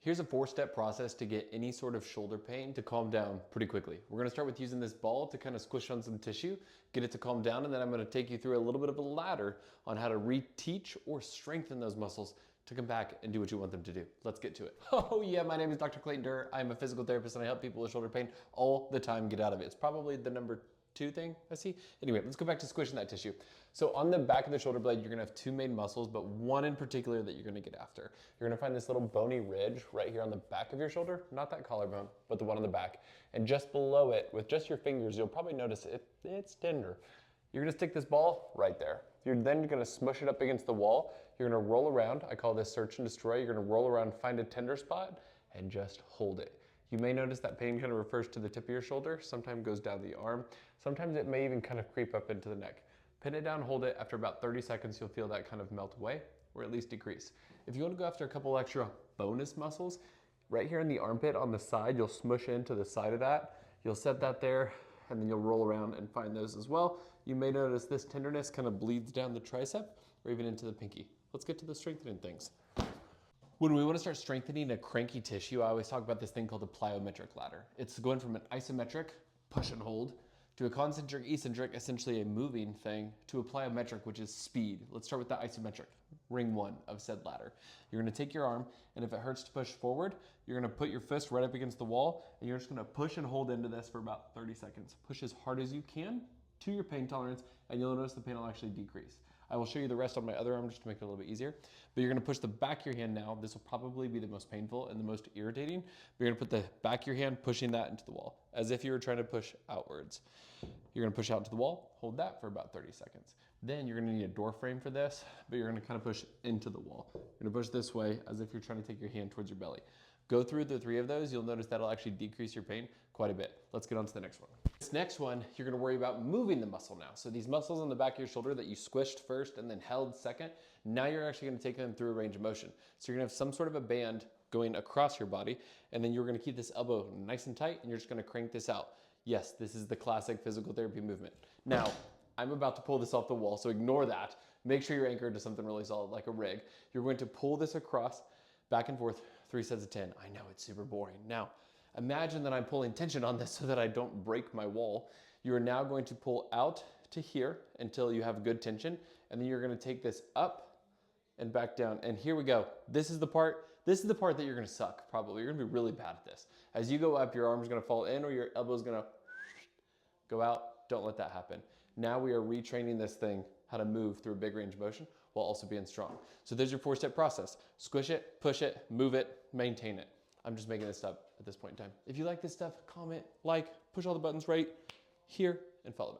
Here's a 4-step process to get any sort of shoulder pain to calm down pretty quickly. We're gonna start with using this ball to kind of squish on some tissue, get it to calm down, and then I'm gonna take you through a little bit of a ladder on how to reteach or strengthen those muscles to come back and do what you want them to do. Let's get to it. Oh yeah, my name is Dr. Clayton Durr. I'm a physical therapist and I help people with shoulder pain all the time get out of it. It's probably the number 2 thing I see. Anyway, let's go back to squishing that tissue. So on the back of the shoulder blade, you're gonna have 2 main muscles, but one in particular that you're gonna get after. You're gonna find this little bony ridge right here on the back of your shoulder, not that collarbone, but the one on the back. And just below it, with just your fingers, you'll probably notice it's tender. You're gonna stick this ball right there. You're then gonna smush it up against the wall. You're gonna roll around. I call this search and destroy. You're gonna roll around, find a tender spot, and just hold it. You may notice that pain kind of refers to the tip of your shoulder, sometimes goes down the arm, sometimes it may even kind of creep up into the neck. Pin it down, hold it. After about 30 seconds, you'll feel that kind of melt away, or at least decrease. If you want to go after a couple extra bonus muscles, right here in the armpit on the side, you'll smush into the side of that. You'll set that there, and then you'll roll around and find those as well. You may notice this tenderness kind of bleeds down the tricep, or even into the pinky. Let's get to the strengthening things. When we want to start strengthening a cranky tissue, I always talk about this thing called a plyometric ladder. It's going from an isometric, push and hold, to a concentric, eccentric, essentially a moving thing, to a plyometric, which is speed. Let's start with the isometric, ring 1 of said ladder. You're going to take your arm, and if it hurts to push forward, you're going to put your fist right up against the wall, and you're just going to push and hold into this for about 30 seconds. Push as hard as you can to your pain tolerance, and you'll notice the pain will actually decrease. I will show you the rest on my other arm just to make it a little bit easier. But you're gonna push the back of your hand now. This will probably be the most painful and the most irritating. But you're gonna put the back of your hand pushing that into the wall, as if you were trying to push outwards. You're gonna push out to the wall, hold that for about 30 seconds. Then you're gonna need a door frame for this, but you're gonna kind of push into the wall. You're gonna push this way as if you're trying to take your hand towards your belly. Go through the 3 of those, you'll notice that'll actually decrease your pain quite a bit. Let's get on to the next one. This next one, you're gonna worry about moving the muscle now. So these muscles on the back of your shoulder that you squished first and then held second, now you're actually gonna take them through a range of motion. So you're gonna have some sort of a band going across your body, and then you're gonna keep this elbow nice and tight, and you're just gonna crank this out. Yes, this is the classic physical therapy movement. Now, I'm about to pull this off the wall, so ignore that. Make sure you're anchored to something really solid, like a rig. You're going to pull this across, back and forth, 3 sets of 10. I know it's super boring. Now, imagine that I'm pulling tension on this so that I don't break my wall. You are now going to pull out to here until you have good tension, and then you're gonna take this up and back down. And here we go. This is the part that you're gonna suck, probably. You're gonna be really bad at this. As you go up, your arm's gonna fall in or your elbow's gonna go out. Don't let that happen. Now we are retraining this thing how to move through a big range of motion while also being strong. So there's your 4-step process. Squish it, push it, move it, maintain it. I'm just making this up at this point in time. If you like this stuff, comment, like, push all the buttons right here, and follow me.